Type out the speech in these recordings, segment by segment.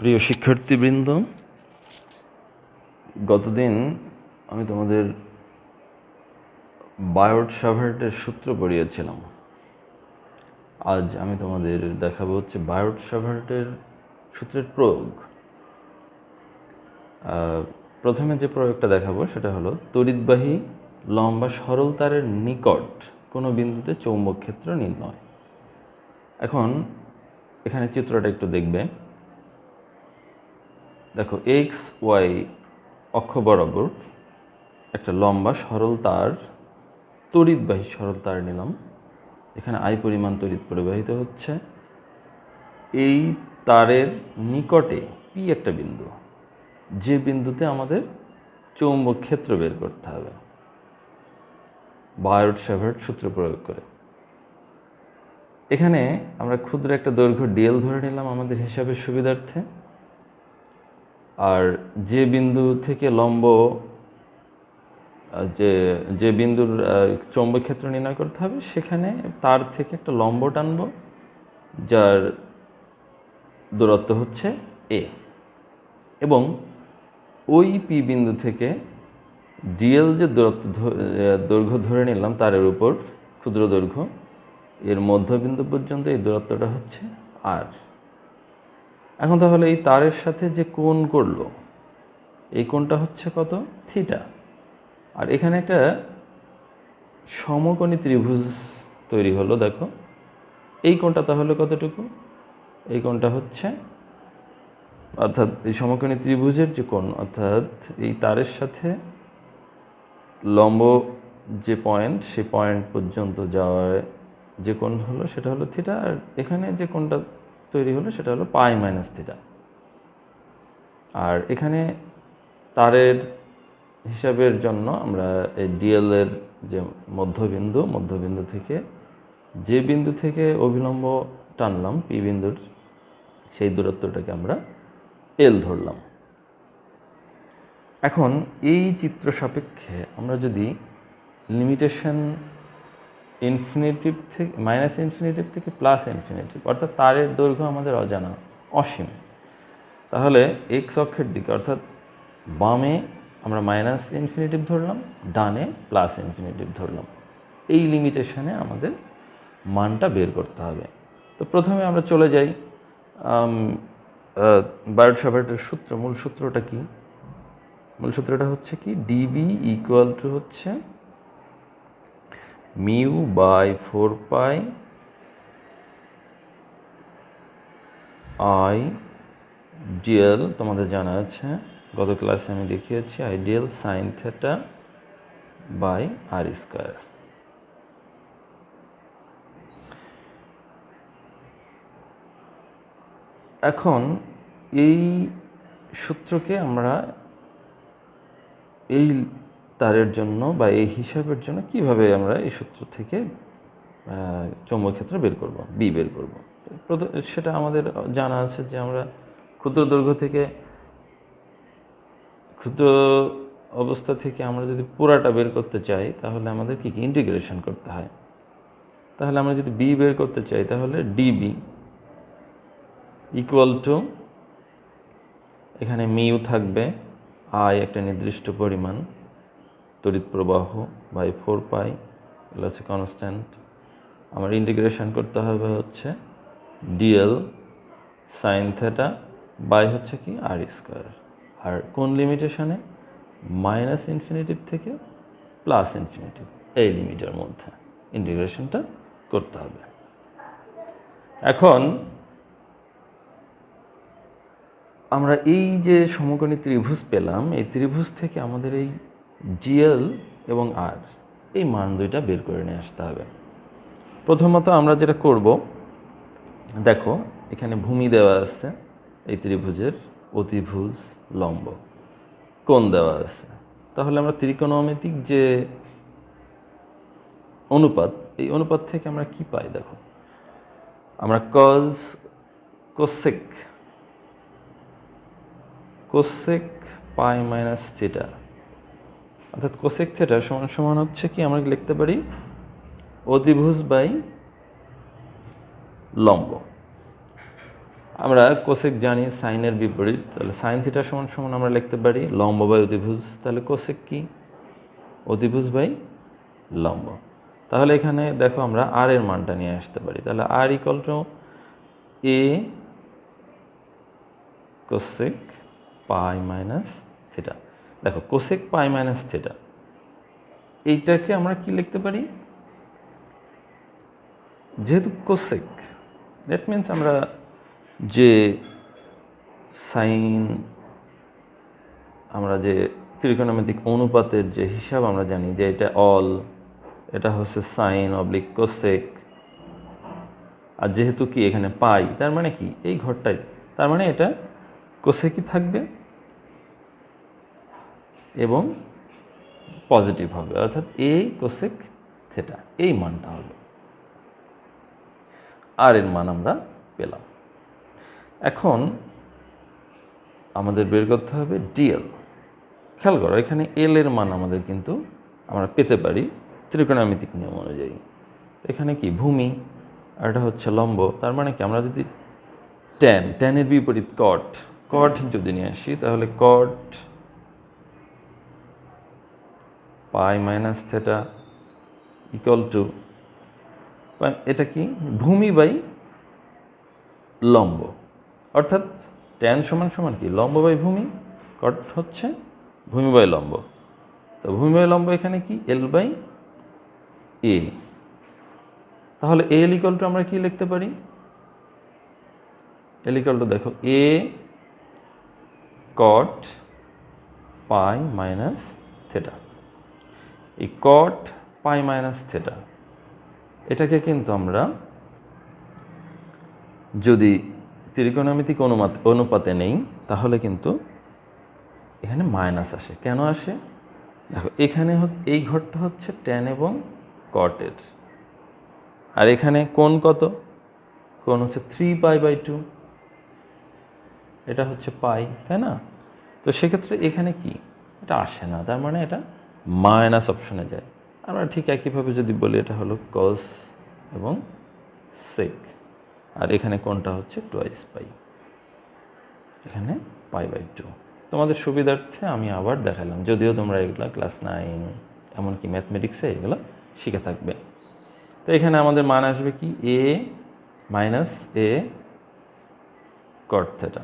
প্রিয় শিক্ষার্থীবৃন্দ, গতদিন আমি তোমাদের বায়োট-সাভার্টের সূত্র পড়িয়েছিলাম। আজ আমি তোমাদের দেখাবো হচ্ছে বায়োট-সাভার্টের সূত্রের প্রয়োগ। প্রথমে যে প্রয়োগটা দেখাবো সেটা হলো তড়িৎবাহী লম্বা সরল তারের নিকট কোনো বিন্দুতে চৌম্বক ক্ষেত্র নির্ণয়। এখন এখানে চিত্রটা একটু দেখবে। দেখো, এক্স ওয়াই অক্ষ বরাবর একটা লম্বা সরল তার, তড়িৎবাহী সরল তার নিলাম। এখানে আই পরিমাণ তড়িৎ পরিবাহিত হচ্ছে। এই তারের নিকটে পি একটা বিন্দু, যে বিন্দুতে আমাদের চৌম্বক ক্ষেত্র বের করতে হবে বায়োট-সাভার্ট সূত্র প্রয়োগ করে। এখানে আমরা ক্ষুদ্র একটা দৈর্ঘ্য ডিএল ধরে নিলাম আমাদের হিসাবের সুবিধার্থে। আর যে বিন্দু থেকে লম্ব, যে বিন্দুর চৌম্বক ক্ষেত্র নির্ণয় করতে হবে, সেখানে তার থেকে একটা লম্ব টানব, যার দূরত্ব হচ্ছে এ, এবং ওই পি বিন্দু থেকে ডিএল যে দৈর্ঘ্য ধরে নিলাম তারের উপর, ক্ষুদ্র দৈর্ঘ্য, এর মধ্যবিন্দু পর্যন্ত এই দূরত্বটা হচ্ছে আর। এখন তাহলে এই তারের সাথে যে কোণ করলো, এই কোণটা হচ্ছে কত? থিটা। আর এখানে একটা সমকোণী ত্রিভুজ তৈরি হলো। দেখো, এই কোণটা তাহলে কতটুকু? এই কোণটা হচ্ছে, অর্থাৎ এই সমকোণী ত্রিভুজের যে কোণ, অর্থাৎ এই তারের সাথে লম্ব যে পয়েন্ট, সেই পয়েন্ট পর্যন্ত যাওয়ার যে কোণ হলো সেটা হলো থিটা। আর এখানে যে কোণটা তৈরি হলো সেটা হলো পাই মাইনাস থিটা। আর এখানে তারের হিসাবের জন্য আমরা এই ডিএল এর যে মধ্যবিন্দু থেকে যে বিন্দু থেকে অভিলম্ব টানলাম পি বিন্দুর, সেই দূরত্বটাকে আমরা এল ধরলাম। এখন এই চিত্র সাপেক্ষে আমরা যদি লিমিটেশন ইনফিনিটিভ থেকে মাইনাস ইনফিনিটিভ থেকে প্লাস ইনফিনিটিভ, অর্থাৎ তারের দৈর্ঘ্য আমাদের অজানা, অসীম, তাহলে এক্স অক্ষের দিকে অর্থাৎ বামে আমরা মাইনাস ইনফিনিটিভ ধরলাম, ডানে প্লাস ইনফিনিটিভ ধরলাম। এই লিমিটেশনে আমাদের মানটা বের করতে হবে। তো প্রথমে আমরা চলে যাই বায়োট-সাভার্টের সূত্র। মূল সূত্রটা কি? মূল সূত্রটা হচ্ছে কি, ডিবি ইকুয়াল টু হচ্ছে মিউ বাই 4 আই ডিএল। তোমাদের জানা আছে, গত ক্লাসে আমি দেখিয়েছি, ideal sine theta by r square. এখন এই সূত্রকে আমরা এই তারের জন্য বা এই হিসাবের জন্য কিভাবে আমরা এই সূত্র থেকে চৌম্বক ক্ষেত্র বের করব, বি বের করব, সেটা আমাদের জানা আছে যে আমরা ক্ষুদ্র দৈর্ঘ্য থেকে, ক্ষুদ্র অবস্থা থেকে আমরা যদি পুরাটা বের করতে চাই তাহলে আমাদের কি ইন্টিগ্রেশন করতে হয়। তাহলে আমরা যদি বি বের করতে চাই তাহলে ডিবি ইকুয়াল টু, এখানে মিউ থাকবে, আই একটা নির্দিষ্ট পরিমাণ তড়িৎ প্রবাহ বাই 4 পাই, এগুলো হচ্ছে কনস্ট্যান্ট। আমার ইন্টিগ্রেশন করতে হবে হচ্ছে ডিএল সাইন থিটা বাই হচ্ছে কি আর স্কয়ার। আর কোন লিমিটেশনে? মাইনাস ইনফিনিটিভ থেকে প্লাস ইনফিনিটিভ, এই লিমিটের মধ্যে ইন্টিগ্রেশনটা করতে হবে। এখন আমরা এই যে সমকোণী ত্রিভুজ পেলাম, এই ত্রিভুজ থেকে আমাদের এই ডিএল এবং আর, এই মান দুইটা বের করে নিয়ে আসতে হবে। প্রথমত আমরা যেটা করব, দেখো এখানে ভূমি দেওয়া আছে, এই ত্রিভুজের অতিভুজ, লম্ব, কোণ দেওয়া আছে। তাহলে আমরা ত্রিকোণমিতিক যে অনুপাত, এই অনুপাত থেকে আমরা কি পাই? দেখো, আমরা কোসেক পাই মাইনাস থিটা, অর্থাৎ কোসেক থিটা সমান সমান হচ্ছে কি, আমরা লিখতে পারি অতিভুজ বাই লম্ব। আমরা কোসেক জানি সাইনের বিপরীত, তাহলে সাইন থিটা সমান সমান আমরা লিখতে পারি লম্ব বাই অতিভুজ। তাহলে কোসেক কি? অতিভুজ বাই লম্ব। তাহলে এখানে দেখো আমরা আর এর মানটা নিয়ে আসতে পারি। তাহলে r equal to a cosec pi minus theta. দেখো কোসেক পাই মাইনাস থিটা, এইটাকে আমরা কি লিখতে পারি? যেহেতু কোসেক, দ্যাট মিনস আমরা যে সাইন, আমরা যে ত্রিকোণমিতিক অনুপাতের যে হিসাব আমরা জানি যে এটা অল, এটা হচ্ছে সাইন অবলিক কোসেক, আর যেহেতু কি এখানে পাই, তার মানে কি এই ঘরটাই, তার মানে এটা কোসেকই থাকবে এবং পজিটিভ হবে, অর্থাৎ এ কোসেক থিটা এই মানটা হবে। আর এর মান আমরা পেলাম। এখন আমাদের বের করতে হবে ডিএল। খেয়াল করো এখানে এল এর মান আমাদের কিন্তু আমরা পেতে পারি ত্রিকোণমিতিক নিয়ম অনুযায়ী। এখানে কি ভূমি আর এটা হচ্ছে লম্ব, তার মানে কি আমরা যদি ট্যানের বিপরীত কট যদি নিয়ে আসি, তাহলে কট পাই মাইনাস থিটা ইকুয়াল টু, এটা কি ভূমি বাই লম্ব, অর্থাৎ ট্যান সমান সমান কি লম্ব বাই ভূমি, কট হচ্ছে ভূমি বাই লম্ব। তো ভূমি বাই লম্ব এখানে কি এল বাই এ। তাহলে এল ইকুয়াল টু আমরা কি লিখতে পারি? এল ইকুয়াল টু দেখো এ কট পাই মাইনাস থিটা। এই কট পাই মাইনাস থিটা এটাকে কিন্তু আমরা যদি ত্রিকোণমিতিক অনুপাতে নেই, তাহলে কিন্তু এখানে মাইনাস আসে। কেন আসে? দেখো এখানে এই ঘরটা হচ্ছে ট্যান এবং কটের, আর এখানে কোণ কত? কোণ হচ্ছে 3π/2, এটা হচ্ছে পাই, তাই না? তো সেক্ষেত্রে এখানে কি এটা আসে না, তার মানে এটা মাইনাস অপশনে যায়। আমরা ঠিক একইভাবে যদি বলি এটা হলো কস এবং সেক, আর এখানে কোণটা হচ্ছে 2π, এখানে π/2। তোমাদের সুবিধার্থে আমি আবার দেখালাম, যদিও তোমরা এগুলো ক্লাস 9 এমনকি ম্যাথমেটিক্সে এগুলো শিখে থাকবে। তো এখানে আমাদের মান আসবে কি এ মাইনাস এ কট থিটা।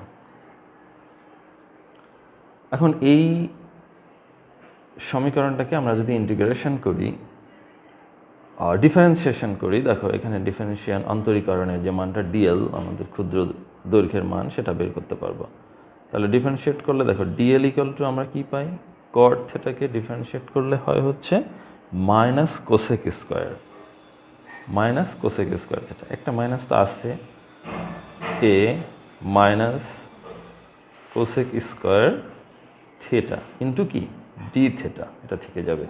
এখন এই সমীকরণটাকে আমরা যদি ইন্টিগ্রেশন করি, ডিফারেন্সিয়েশন করি, দেখো এখানে ডিফারেন্সিয়েশন অন্তরীকরণের যে মানটা ডিএল আমাদের ক্ষুদ্র দৈর্ঘ্যের মান, সেটা বের করতে পারবো। তাহলে ডিফারেন্সিয়েট করলে দেখো ডিএল ইকুয়াল টু আমরা কি পাই? কট থিটাকে ডিফারেন্সিয়েট করলে হয় হচ্ছে minus cosec square, minus cosec square theta. একটা মাইনাস তো আসছে, a minus cosec square theta into কি ডি থিটা, এটা থেকে যাবে।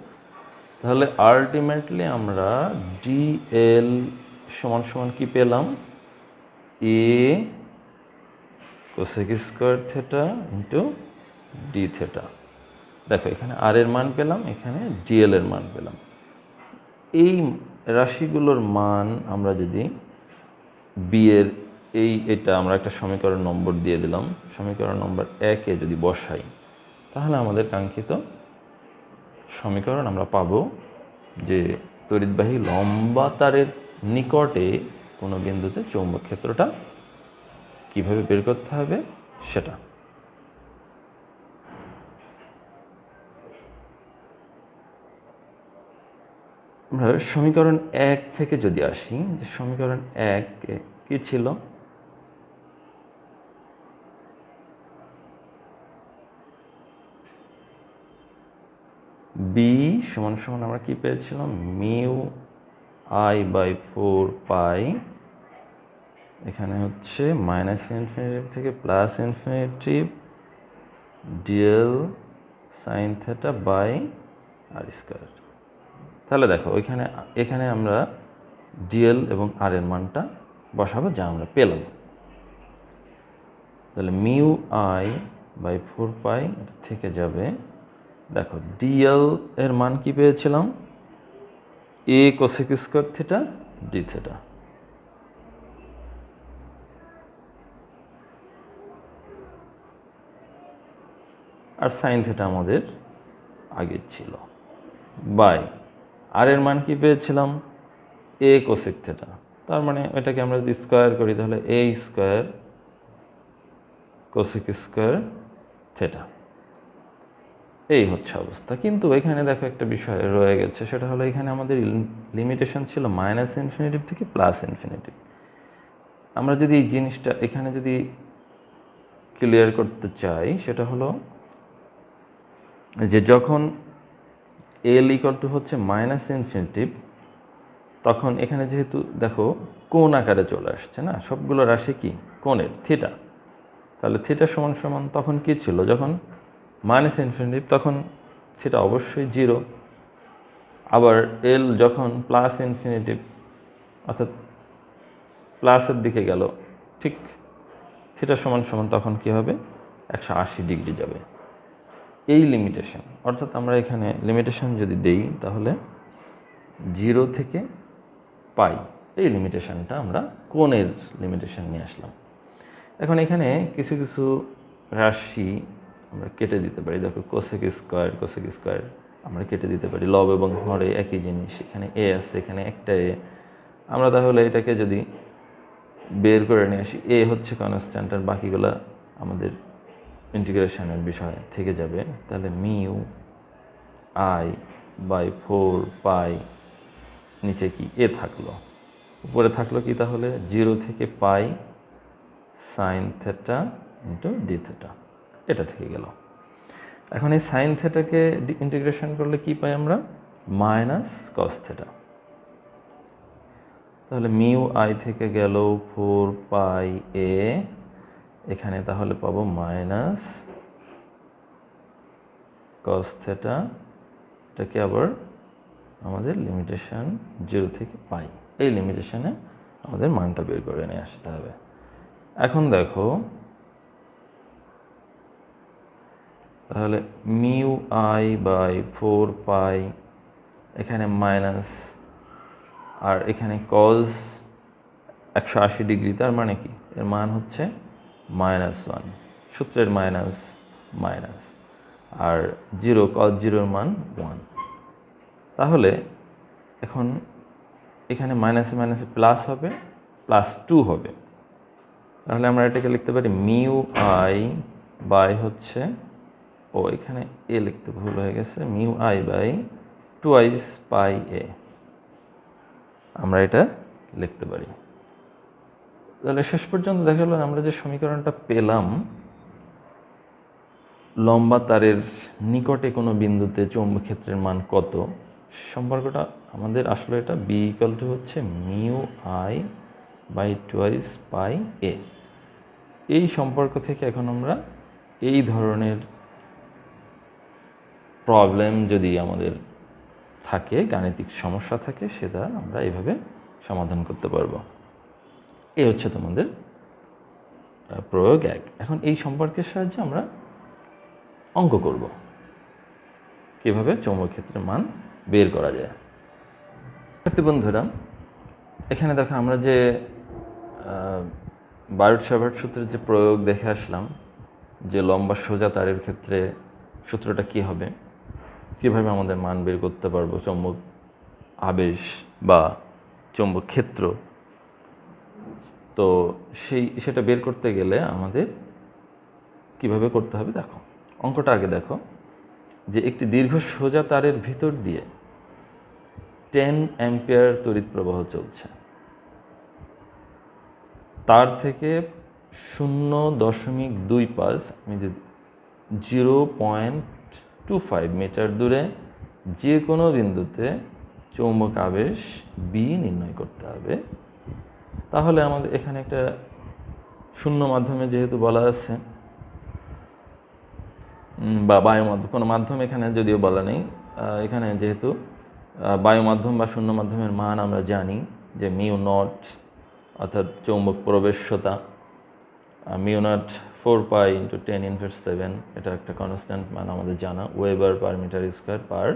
তাহলে আলটিমেটলি আমরা ডিএল সমান সমান কি পেলাম? এ cosec square theta into d theta. দেখো এখানে আর এর মান পেলাম, এখানে ডিএল এর মান পেলাম। এই রাশিগুলোর মান আমরা যদি বি এর এটা আমরা একটা সমীকরণ নম্বর দিয়ে দিলাম, সমীকরণ নম্বর 1-এ যদি বসাই, তাহলে আমাদের কাঙ্ক্ষিত সমীকরণ আমরা পাবো যে তড়িৎবাহী লম্বা তারের নিকটে কোনো বিন্দুতে চৌম্বক ক্ষেত্রটা কিভাবে বের করতে হবে সেটা। আমরা সমীকরণ 1 থেকে যদি আসি, যে সমীকরণ 1 কি ছিল? বি সমান সমান আমরা কি পেয়েছিলাম? মিউ I/4 এখানে হচ্ছে মাইনাস ইনফিনিটি থেকে plus infinity dl sine theta by r square. তাহলে দেখো এখানে আমরা ডিএল এবং আর এর মানটা বসাবো, যা আমরা পেলাম। তাহলে মিউ I/4 থেকে যাবে, দেখো ডিএল এর মান কি পেয়েছিলাম? A cosec square theta d theta. আর সাইন থিটা আমাদের আগে ছিল বাই আর এর মান কি পেয়েছিলাম এ কোসেক থিটা, তার মানে এটাকে আমরা যদি স্কোয়ার করি তাহলে এ স্কোয়ার কোসেক স্কোয়ার থিটা। এই হচ্ছে অবস্থা। কিন্তু এখানে দেখো একটা বিষয় রয়ে গেছে, সেটা হলো এখানে আমাদের লিমিটেশন ছিল মাইনাস ইনফিনিটিভ থেকে প্লাস ইনফিনিটিভ। আমরা যদি এই জিনিসটা এখানে যদি ক্লিয়ার করতে চাই, সেটা হলো যে যখন এল ইকুয়াল টু হচ্ছে মাইনাস ইনফিনিটিভ, তখন এখানে যেহেতু দেখো কোণ আকারে চলে আসছে না, সবগুলো রাশি কি কোণের থিটা, তাহলে থিটা সমান সমান তখন কি ছিল, যখন মাইনাস ইনফিনিটিভ তখন থিটা অবশ্যই জিরো। আবার এল যখন প্লাস ইনফিনিটিভ অর্থাৎ প্লাসের দিকে গেল, ঠিক থিটা সমান সমান তখন কি হবে 180 ডিগ্রি যাবে। এই লিমিটেশন, অর্থাৎ আমরা এখানে লিমিটেশন যদি দেই তাহলে 0 থেকে পাই, এই লিমিটেশনটা আমরা কোণের লিমিটেশন নিয়ে আসলাম। এখন এখানে কিছু কিছু রাশি আমরা কেটে দিতে পারি। দেখো কোসেক স্কোয়ার আমরা কেটে দিতে পারি। লব এবং হরে একই জিনিস, এখানে এ আছে, এখানে একটা এ। আমরা তাহলে এটাকে যদি বের করে নিয়ে আসি, এ হচ্ছে কনস্ট্যান্ট আর বাকিগুলো আমাদের ইন্টিগ্রেশনের বিষয় থেকে যাবে। তাহলে মিউ আই বাই 4 পাই, নিচে কি এ থাকলো, উপরে থাকলো কি তাহলে 0 থেকে pi sine theta into d theta, এটা থেকে গেল। এখন এই সাইন থিটাকে ইন্টিগ্রেশন করলে কি পাই আমরা, মাইনাস কস থিটা। তাহলে মিউ আই থেকে গেল 4 পাই এ, এখানে তাহলে পাবো মাইনাস কস থিটা। এটাকে আবার আমাদের লিমিটেশন 0 থেকে পাই, এই লিমিটেশনে আমাদের মানটা বের করে নিয়ে আসতে হবে। এখন দেখো তাহলে মিউ আই বাই 4 পাই, এখানে মাইনাস আর এখানে কজ 180 ডিগ্রি, তার মানে কি এর মান হচ্ছে -1, সূত্রের মাইনাস মাইনাস, আর 0 কজ 0-এর মান 1। তাহলে এখন এখানে মাইনাসে মাইনাসে প্লাস হবে, +2 হবে। তাহলে আমরা এটাকে লিখতে পারি মিউ আই বাই হচ্ছে, ও এখানে এ লিখতে ভুল হয়ে গেছে, মিউ আই বাই 2 পাই এ, আমরা এটা লিখতে পারি। তাহলে শেষ পর্যন্ত দেখা গেল আমরা যে সমীকরণটা পেলাম, লম্বা তারের নিকটে কোনো বিন্দুতে চৌম্বক ক্ষেত্রের মান কত, সম্পর্কটা আমাদের আসলে এটা বি ইকুয়াল টু হচ্ছে মিউ আই বাই 2 পাই এ। এই সম্পর্ক থেকে এখন আমরা এই ধরনের প্রবলেম যদি আমাদের থাকে, গাণিতিক সমস্যা থাকে, সেটা আমরা এইভাবে সমাধান করতে পারবো। এই হচ্ছে তোমাদের প্রয়োগ 1। এখন এই সম্পর্কের সাহায্যে আমরা অঙ্ক করব, কিভাবে চৌম্বক ক্ষেত্রের মান বের করা যায়। বন্ধুরা, এখানে দেখো আমরা যে বায়ট-সাভার্ট সূত্রের যে প্রয়োগ দেখে আসলাম, যে লম্বা সোজা তারের ক্ষেত্রে সূত্রটা কি হবে, কীভাবে আমাদের মান বের করতে পারবো চৌম্বক আবেশ বা চৌম্বক ক্ষেত্র। তো সেটা বের করতে গেলে আমাদের কিভাবে করতে হবে দেখো। অঙ্কটা আগে দেখো, যে একটি দীর্ঘ সোজা তারের ভিতর দিয়ে 10 অ্যাম্পিয়ার তড়িৎ প্রবাহ চলছে। তার থেকে 0.25 আমি যদি 0.25 মিটার দূরে যে কোনো বিন্দুতে চৌম্বক আবেশ বি নির্ণয় করতে হবে। তাহলে আমাদের এখানে একটা শূন্য মাধ্যমে যেহেতু বলা আছে, বা বায়ু মাধ্যম, কোনো মাধ্যম এখানে যদিও বলা নেই, এখানে যেহেতু বায়ু মাধ্যম বা শূন্য মাধ্যমের মান আমরা জানি যে মিউ নট, অর্থাৎ চৌম্বক প্রবেশ্যতা মিউ নট 4 পাই ইন্টু 10⁻⁷, এটা একটা কনস্ট্যান্ট মান আমাদের জানা, weber per metre square per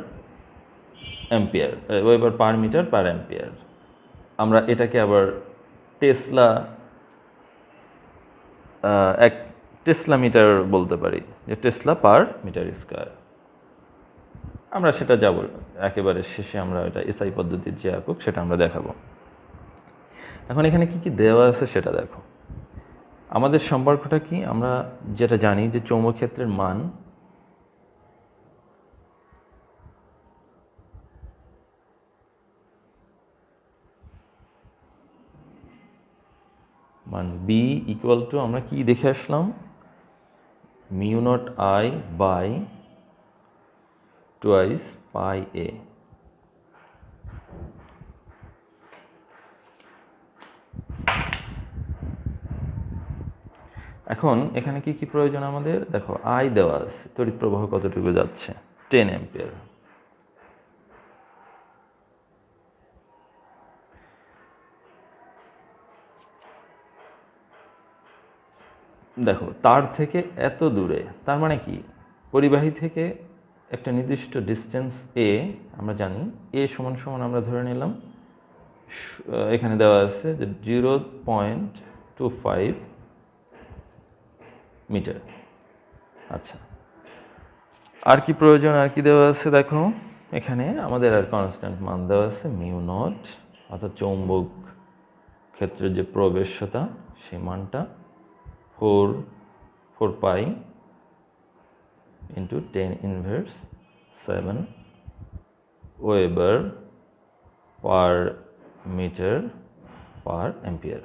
ampere, weber per metre per ampere. আমরা এটাকে আবার টেসলা টেসলা মিটার বলতে পারি, যে টেসলা পার মিটার স্কোয়ার। আমরা সেটা যাব একেবারে শেষে, আমরা এটা এসআই পদ্ধতির যে একক সেটা আমরা দেখাবো। এখন এখানে কি কি দেওয়া আছে সেটা দেখো। আমাদের সম্পর্কটা কি, আমরা যেটা জানি যে চৌম্বক ক্ষেত্রের মান বি ইকুয়াল টু, আমরা কি দেখে আসলাম, mu naught I by twice pi a. এখন এখানে কি কি প্রয়োজন আমাদের দেখো, আই দেওয়া আছে, তড়িৎ প্রবাহ কতটুকু যাচ্ছে, 10 অ্যাম্পিয়ার। দেখো তার থেকে এত দূরে, তার মানে কি, পরিবাহী থেকে একটা নির্দিষ্ট ডিস্টেন্স এ, আমরা জানি এ সমান সমান আমরা ধরে নিলাম, এখানে দেওয়া আছে যে 0.25 মিটার। আচ্ছা, আর কি প্রয়োজন, আর কি দেওয়া আছে দেখো, এখানে আমাদের আর কনস্ট্যান্ট মান দেওয়া আছে মিউ নট, অর্থাৎ চৌম্বক ক্ষেত্রের যে প্রবেশ্যতা সেই মানটা 4 pi into 10 inverse 7 weber per metre per ampere.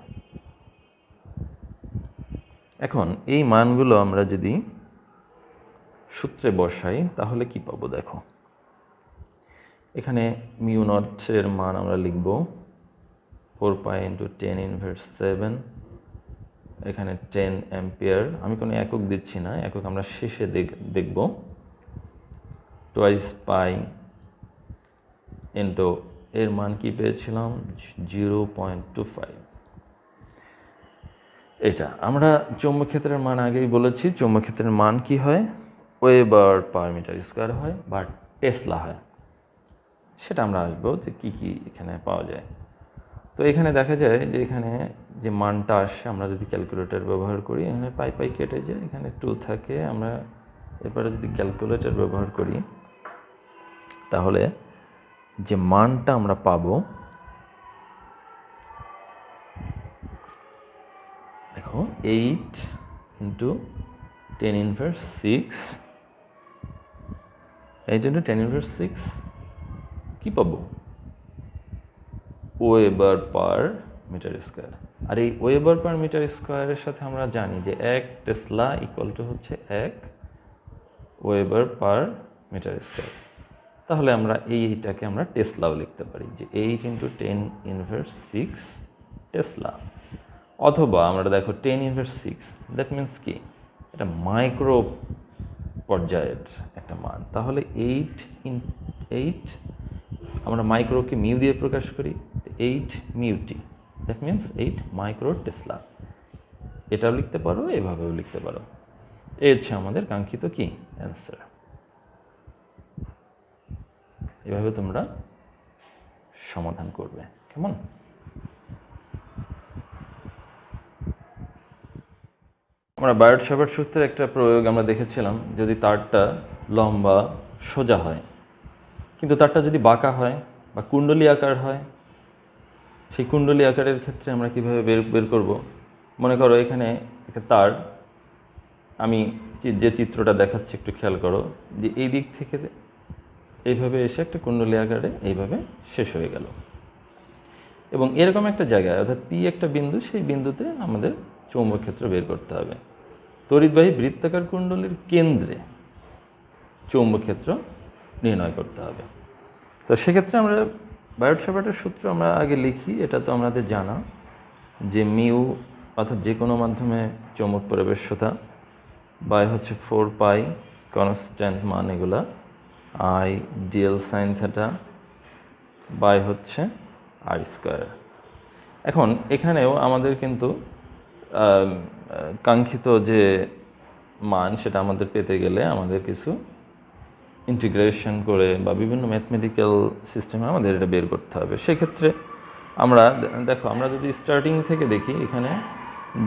এখন এই মানগুলো আমরা যদি সূত্রে বসাই তাহলে কি পাবো দেখো, এখানে মিউ নটের মান আমরা লিখব 4 পাই ইন্টু 10 ইনভার্স 7, এখানে 10 অ্যাম্পিয়ার, আমি কোনো একক দিচ্ছি না, একক আমরা শেষে দেখব, টুয়াইস পাই ইন্টু এর মান কি পেয়েছিলাম 0.25। এটা আমরা চৌম্বক ক্ষেত্রের মান আগেই বলেছি, চৌম্বক ক্ষেত্রের মান কি হয়, ওয়েবার পার মিটার স্কোয়ার হয় বা টেসলা হয়, সেটা আমরা আসবো যে কী কী এখানে পাওয়া যায়। তো এখানে দেখা যায় যে এখানে যে মানটা আসে, আমরা যদি ক্যালকুলেটর ব্যবহার করি, এখানে পাই পাই কেটে যায়, এখানে 2 থাকে, আমরা এরপরে যদি ক্যালকুলেটর ব্যবহার করি তাহলে যে মানটা আমরা পাবো দেখো 8 ইন্টু 10 ইনভার্স 6, 8 ইন্টু 10 ইনভার্স 6 কী পাবো, ওয়েবার পার মিটার স্কোয়ার। আর এই ওয়েবার পার মিটার স্কোয়ারের সাথে আমরা জানি যে 1 টেসলা ইকুয়াল টু হচ্ছে 1 ওয়েবার পার মিটার স্কোয়ার। তাহলে আমরা এইটাকে আমরা টেসলাও লিখতে পারি, যে 8 ইন্টু 10 ইনভার্স 6 টেসলা। অথবা আমরা দেখো 10 ইনভার্স 6, দ্যাট মিনস কি, এটা মাইক্রো পর্যায়ের একটা মান, তাহলে 8 আমরা মাইক্রোকে মিউ দিয়ে প্রকাশ করি, 8 মিউটি, দ্যাট মিনস 8 মাইক্রো টেসলা। এটাও লিখতে পারো, এভাবেও লিখতে পারো। এই হচ্ছে আমাদের কাঙ্ক্ষিত কি অ্যান্সার। এভাবে তোমরা সমাধান করবে, কেমন? আমরা বায়ট-সাভার্ট সূত্রের একটা প্রয়োগ আমরা দেখেছিলাম, যদি তারটা লম্বা সোজা হয় কিন্তু তারটা যদি বাঁকা হয় বা কুণ্ডলী আকার হয়, সেই কুণ্ডলী আকারের ক্ষেত্রে আমরা কীভাবে বের করব। মনে করো এখানে একটা তার, আমি যে চিত্রটা দেখাচ্ছি একটু খেয়াল করো, যে এই দিক থেকে এইভাবে এসে একটা কুণ্ডলী আকারে এইভাবে শেষ হয়ে গেল, এবং এরকম একটা জায়গায় অর্থাৎ পি একটা বিন্দু, সেই বিন্দুতে আমাদের চৌম্বক ক্ষেত্র বের করতে হবে। তড়িৎবাহী বৃত্তাকার কুণ্ডলীর কেন্দ্রে চৌম্বক ক্ষেত্র নির্ণয় করতে হবে। তো সেক্ষেত্রে আমরা বায়ট-সাভার্টের সূত্র আমরা আগে লিখি, এটা তো আমাদের জানা, যে মিউ অর্থাৎ যে কোনো মাধ্যমে চৌম্বক প্রবেশ্যতা বাই হচ্ছে 4 পাই কনস্ট্যান্ট মান এগুলা, I dl sine theta by হচ্ছে আর স্কোয়ার। এখন এখানেও আমাদের কিন্তু কাঙ্ক্ষিত যে মান সেটা আমাদের পেতে গেলে আমাদের কিছু ইন্টিগ্রেশন করে বা বিভিন্ন ম্যাথমেটিক্যাল সিস্টেমে আমাদের এটা বের করতে হবে। সেক্ষেত্রে আমরা দেখো, আমরা যদি স্টার্টিং থেকে দেখি, এখানে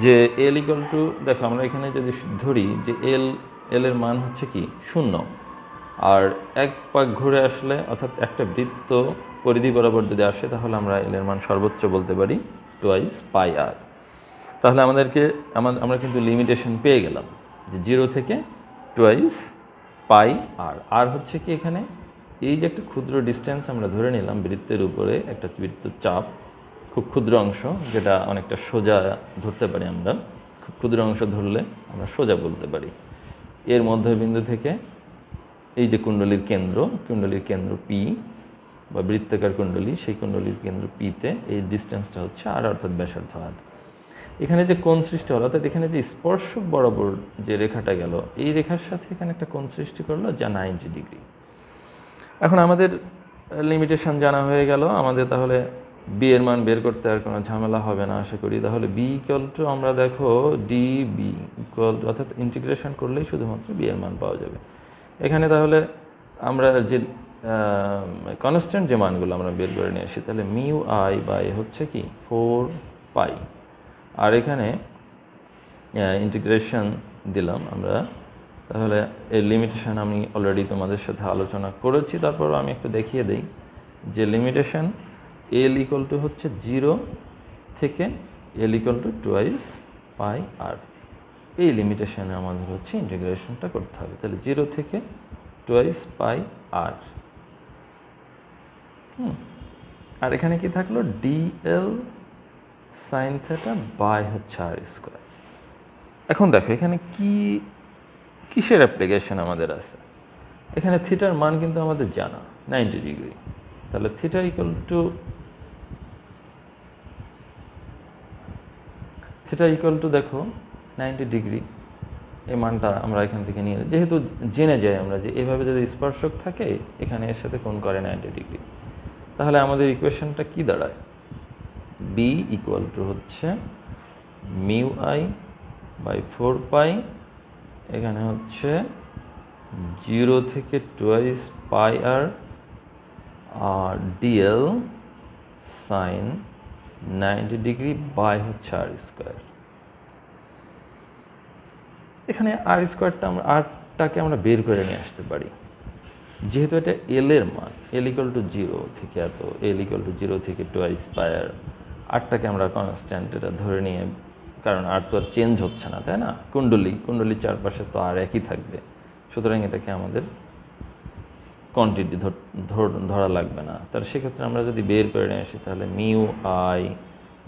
যে এল ইকুয়াল টু, দেখো আমরা এখানে যদি ধরি যে এল এর মান হচ্ছে কি 0, আর এক পাক ঘুরে আসলে অর্থাৎ একটা বৃত্ত পরিধি বরাবর যদি আসে তাহলে আমরা এল এর মান সর্বোচ্চ বলতে পারি টুয়াইস পাই আর। তাহলে আমরা কিন্তু লিমিটেশন পেয়ে গেলাম যে 0 থেকে টুয়াইস পাই আর। আর হচ্ছে কি এখানে এই যে একটা ক্ষুদ্র ডিস্টেন্স আমরা ধরে নিলাম বৃত্তের উপরে একটা বৃত্তের চাপ, খুব ক্ষুদ্র অংশ যেটা অনেকটা সোজা ধরতে পারি আমরা, খুব ক্ষুদ্র অংশ ধরলে আমরা সোজা বলতে পারি। এর মধ্যবিন্দু থেকে এই যে কুণ্ডলীর কেন্দ্র পি বা বৃত্তাকার কুণ্ডলী, সেই কুণ্ডলীর কেন্দ্র পিতে এই ডিস্টেন্সটা হচ্ছে আর, অর্থাৎ ব্যাসার্ধ আর। এখানে যে কোণ সৃষ্টি হলো, অর্থাৎ এখানে যে স্পর্শক বরাবর যে রেখাটা গেল, এই রেখার সাথে এখানে একটা কোণ সৃষ্টি করলো যা 90 ডিগ্রি। এখন আমাদের লিমিটেশন জানা হয়ে গেল, আমাদের তাহলে বি এর মান বের করতে আর কোনো ঝামেলা হবে না আশা করি। তাহলে বি ইকুয়াল টু আমরা দেখো ডি বি ইকুয়াল টু, অর্থাৎ ইন্টিগ্রেশন করলেই শুধুমাত্র বি এর মান পাওয়া যাবে। এখানে তাহলে আমরা যে কনস্ট্যান্ট যে মানগুলো আমরা বের করে নিয়ে আসি, তাহলে মিউ আই বাই হচ্ছে কি 4 পাই, আর এখানে ইন্টিগ্রেশন দিলাম আমরা। তাহলে এই লিমিটেশন আমি অলরেডি তোমাদের সাথে আলোচনা করেছি, তারপর আমি একটু দেখিয়ে দিই যে লিমিটেশন এল ইকুয়াল টু হচ্ছে 0 থেকে L equal to twice pi আর। এই লিমিটেশনে আমাদের হচ্ছে ইন্টিগ্রেশনটা করতে হবে। তাহলে 0 থেকে টুয়াইস পাই আর, আর এখানে কি থাকলো ডিএল সাইন থিটা বাই হচ্ছে আর স্কোয়ার। এখন দেখো এখানে কিসের অ্যাপ্লিকেশন আমাদের আছে, এখানে থিটার মান কিন্তু আমাদের জানা 90 ডিগ্রি। তাহলে থিটা ইকুয়াল টু দেখো 90 ডিগ্রি, এই মানটা আমরা এখান থেকে নিয়ে, যেহেতু জেনে যাই আমরা যে এভাবে যদি স্পর্শক থাকে এখানে এর সাথে কোণ করে 90 ডিগ্রি, তাহলে আমাদের ইকুয়েশনটা কি দাঁড়ায়, বি ইকুয়াল টু হচ্ছে মিউ আই বাই 4 পাই, এখানে হচ্ছে 0 থেকে twice pi r dl sine 90 degree by হচ্ছে আর স্কোয়ার। এখানে আর স্কোয়ারটা আরটাকে আমরা বের করে নিয়ে আসতে পারি, যেহেতু এটা এল এর মান, এল ইকুয়াল টু 0 থেকে এল ইকুয়াল টু 0 থেকে টুয়াইস পাই আর, আরটাকে আমরা কনস্ট্যান্ট এটা ধরে নিয়ে, কারণ আর তো আর চেঞ্জ হচ্ছে না তাই না, কুণ্ডলীর চারপাশে তো আর একই থাকবে, সুতরাং এটাকে আমাদের কোয়ান্টিটি ধরা লাগবে না। তার সেক্ষেত্রে আমরা যদি বের করে নিয়ে আসি তাহলে mu I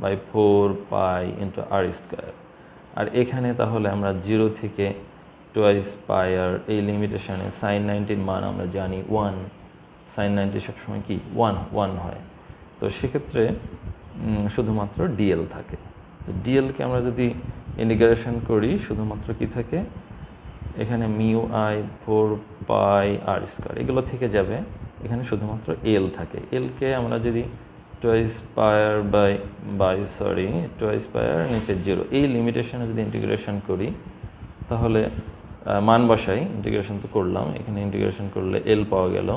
by 4 pi into r square, আর এখানে তাহলে আমরা 0 থেকে টুয়াইস পাই আর এই লিমিটেশনে সাইন 90 মান আমরা জানি 1, সাইন 90 সবসময় কি 1 হয়, তো সেক্ষেত্রে শুধুমাত্র ডিএল থাকে। তো ডিএলকে আমরা যদি ইন্টিগ্রেশন করি শুধুমাত্র কি থাকে, এখানে mu I 4 pi r square এগুলো থেকে যাবে, এখানে শুধুমাত্র এল থাকে। এলকে আমরা যদি টুয়াইস পায়ার টুয়াইস পায়ার নিচে 0 এই লিমিটেশনে যদি ইন্টিগ্রেশন করি তাহলে মান বসাই, ইন্টিগ্রেশন তো করলাম, এখানে ইন্টিগ্রেশন করলে এল পাওয়া গেল,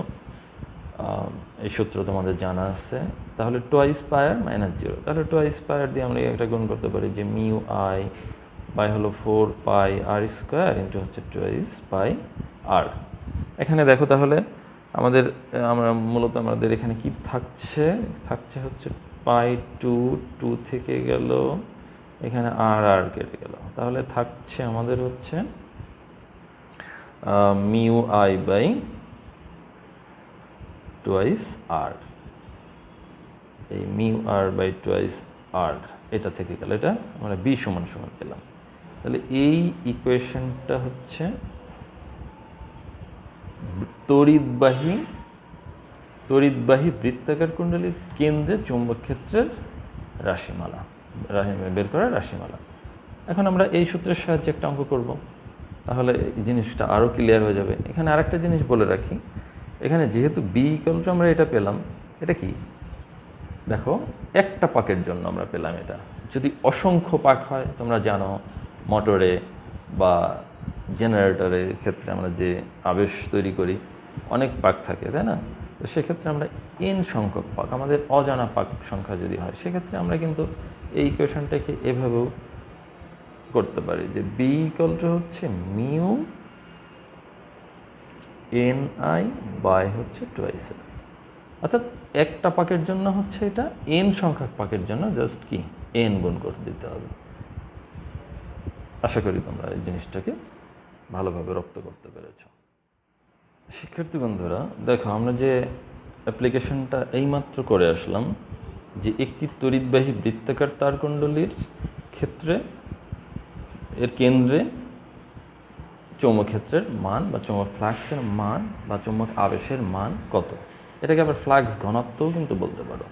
এই সূত্র তোমাদের জানা আছে। তাহলে টুয়াইস পায়ার মাইনাস 0, তাহলে টুয়াইস পায়ার দিয়ে আমরা একটা গুণ করতে পারি যে মিউ আই বাই হলো 4 পাই আর স্কোয়ার ইন্টু হচ্ছে টুয়াইস পাই আর। এখানে দেখো তাহলে মূলত আমাদের এখানে কি থাকছে হচ্ছে পাই 2 থেকে গেল, এখানে আর কেটে গেল, তাহলে থাকছে আমাদের হচ্ছে মিউ আই বাই টুয়াইস আর, এই মিউ আর বাই টুয়াইস আর এটা থেকে গেল, এটা আমরা বি সমান পেলাম। তাহলে এই ইকুয়েশনটা হচ্ছে তড়িৎবাহী বৃত্তাকার কুণ্ডলীর কেন্দ্রে চৌম্বক ক্ষেত্রের রাশিমালা বের করার রাশিমালা। এখন আমরা এই সূত্রের সাহায্যে একটা অঙ্ক করব, তাহলে এই জিনিসটা আরও ক্লিয়ার হয়ে যাবে। এখানে আরেকটা জিনিস বলে রাখি, এখানে যেহেতু বি ইকুয়াল টু আমরা এটা পেলাম, এটা কি দেখো একটা পাকের জন্য আমরা পেলাম, এটা যদি অসংখ্য পাক হয়, তোমরা জানো মোটরে বা জেনারেটরের ক্ষেত্রে আমরা যে আবেশ তৈরি করি অনেক পাক থাকে তাই না, তো সেক্ষেত্রে আমরা এন সংখ্যক পাক, আমাদের অজানা পাক সংখ্যা যদি হয় সেক্ষেত্রে আমরা কিন্তু এই ইকুয়েশনটাকে এভাবেও করতে পারি যে বি ইকুয়াল টু হচ্ছে মিউ এন আই বাই হচ্ছে টুয়াইস আর, অর্থাৎ একটা পাকের জন্য হচ্ছে এটা এন সংখ্যক পাকের জন্য জাস্ট কি এন গুণ করে দিতে হবে। আশা করি তোমরা এই জিনিসটাকে ভালোভাবে রপ্ত করতে পেরেছ। শিক্ষার্থী বন্ধুরা দেখো, আমরা যে অ্যাপ্লিকেশনটা এইমাত্র করে আসলাম যে একটি তড়িৎবাহী বৃত্তাকার তারকুণ্ডলীর ক্ষেত্রে এর কেন্দ্রে চৌম্বক ক্ষেত্রের মান বা চৌম্বক ফ্লাক্সের মান বা চৌম্বক আবেশের মান কত, এটাকে আবার ফ্লাক্স ঘনত্বও কিন্তু বলতে পারো।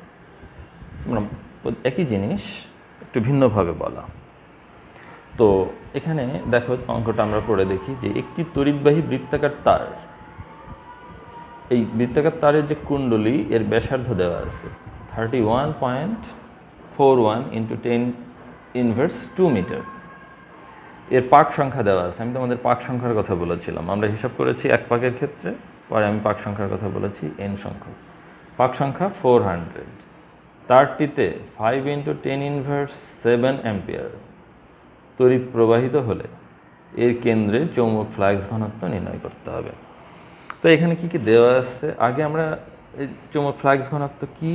একই জিনিস একটু ভিন্নভাবে বলা। তো এখানে দেখো অঙ্কটা আমরা পড়ে দেখি যে একটি তড়িৎবাহী বৃত্তাকার তার, এই বৃত্তাকার তারের যে কুণ্ডলী এর ব্যাসার্ধ দেওয়া আছে 31.41 × 10⁻² মিটার। এর পাক সংখ্যা দেওয়া আছে, আমি তোমাদের পাক সংখ্যার কথা বলেছিলাম, আমরা হিসাব করেছি এক পাকের ক্ষেত্রে, পরে আমি পাক সংখ্যার কথা বলেছি এন সংখ্যক। পাক সংখ্যা 400। তারটিতে 5 × 10⁻7 অ্যাম্পিয়ার তড়িৎ প্রবাহিত হলে এর কেন্দ্রে চৌম্বক ফ্লাক্স ঘনত্ব নির্ণয় করতে হবে। তো এখানে কি কি দেওয়া আছে, আগে আমরা এই চৌম্বক ফ্লাক্স ঘনত্ব কি,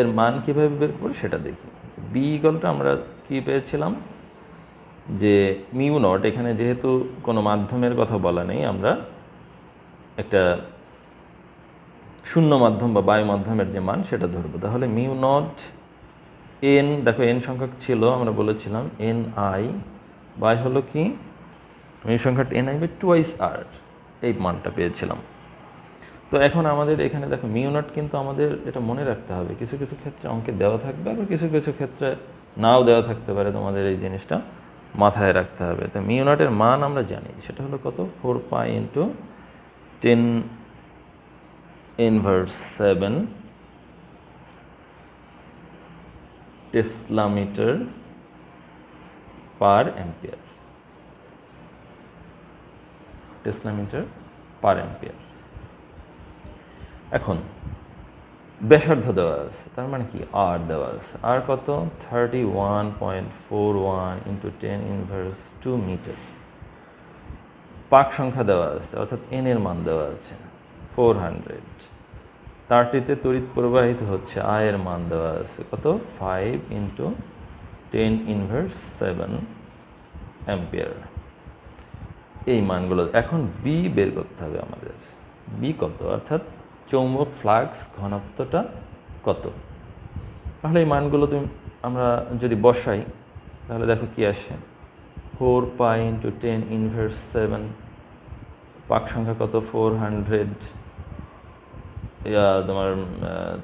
এর মান কীভাবে বের করব সেটা দেখি। বি ইকুয়ালটা আমরা কি পেয়েছিলাম যে মিউ নট, এখানে যেহেতু কোনো মাধ্যমের কথা বলা নেই, আমরা একটা শূন্য মাধ্যম বা বায়ু মাধ্যমের যে মান সেটা ধরবো। তাহলে মিউ নট এন, দেখো এন সংখ্যক ছিল, আমরা বলেছিলাম এন আই বাই হলো কি মিউ সংখ্যাটা এন আই বাই টুয়াইস আর, এই মানটা পেয়েছিলাম। তো এখন আমাদের এখানে দেখো মিউ নট কিন্তু আমাদের এটা মনে রাখতে হবে, কিছু কিছু ক্ষেত্রে অঙ্কে দেওয়া থাকবে, আবার কিছু কিছু ক্ষেত্রে নাও দেওয়া থাকতে পারে, তোমাদের এই জিনিসটা মাথায় রাখতে হবে। তো মিউ নটের মান আমরা জানি, সেটা হলো কত 4π × 10⁻7 tesla metre per ampere, tesla metre per ampere. এখন ব্যাসার্ধ দেওয়া আছে, তার মানে কি আর দেওয়া আছে, আর কত 31.41 × 10⁻² মিটার। পাক সংখ্যা দেওয়া আছে, অর্থাৎ এন এর মান দেওয়া আছে 400। তারটিতে তড়িৎ প্রবাহিত হচ্ছে আই এর মান দেওয়া আছে কত 5 × 10⁻7 অ্যাম্পিয়ার। এই মানগুলো এখন বি বের করতে হবে আমাদের, বি কত, অর্থাৎ চৌম্বক ফ্লাক্স ঘনত্বটা কত। তাহলে এই মানগুলো আমরা যদি বসাই তাহলে দেখো কি আসে 4π × 10⁻7, পাক সংখ্যা কত 400, তোমার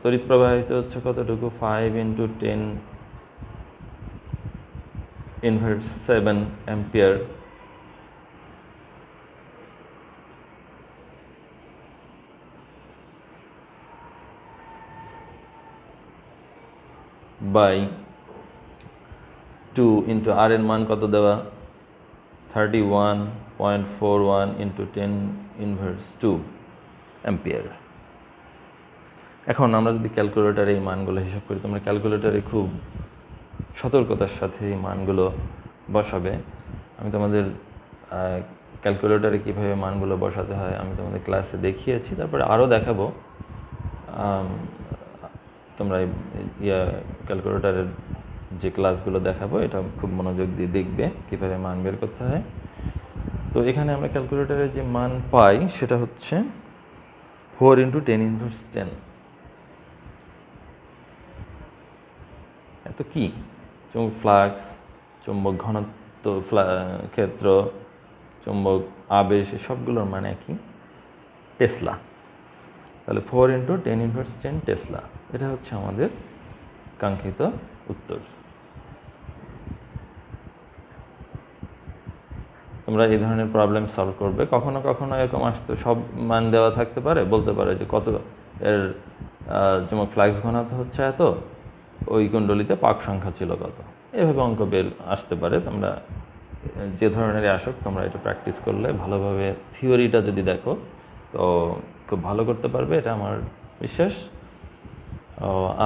তড়িৎ প্রবাহিত হচ্ছে কতটুকু 5 × 10⁻7 অ্যাম্পিয়ার, বাই 2 × আর এর মান কত দেওয়া 31.41 × 10⁻² অ্যাম্পিয়ার। এখন আমরা যদি ক্যালকুলেটারে এই মানগুলো হিসাব করি, তোমরা ক্যালকুলেটারে খুব সতর্কতার সাথে এই মানগুলো বসাবে। আমি তোমাদের ক্যালকুলেটারে কীভাবে মানগুলো বসাতে হয় আমি তোমাদের ক্লাসে দেখিয়েছি, তারপরে আরও দেখাবো। তোমরা ক্যালকুলেটারের যে ক্লাসগুলো দেখাবো এটা খুব মনোযোগ দিয়ে দেখবে কীভাবে মান বের করতে হয়। তো এখানে আমরা ক্যালকুলেটারের যে মান পাই সেটা হচ্ছে 4 × 10⁻10। এত কি চৌম্বক ফ্লাক্স, চৌম্বক ঘনত্ব, ক্ষেত্র, চৌম্বক আবেশ, সবগুলোর মানে কি টেসলা। তাহলে 4 × 10⁻10 টেসলা, এটা হচ্ছে আমাদের কাঙ্ক্ষিত উত্তর। তোমরা এই ধরনের প্রবলেম সলভ করবে, কখনো কখনো এরকম আসতে সব মান দেওয়া থাকতে পারে, বলতে পারে যে কত এর চৌম্বক ফ্লাক্স ঘনত্ব হচ্ছে এত, ওই কুণ্ডলিতে পাক সংখ্যা ছিল কত, এভাবে অঙ্ক বের আসতে পারে। তোমরা যে ধরনের আসুক তোমরা এটা প্র্যাকটিস করলে ভালোভাবে থিওরিটা যদি দেখো তো খুব ভালো করতে পারবে, এটা আমার বিশ্বাস।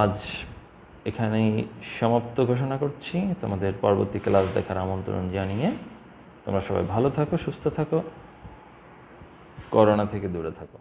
আজ এখানেই সমাপ্ত ঘোষণা করছি। তোমাদের পরবর্তী ক্লাস দেখার আমন্ত্রণ জানিয়ে তোমরা সবাই ভালো থাকো, সুস্থ থাকো, করোনা থেকে দূরে থাকো।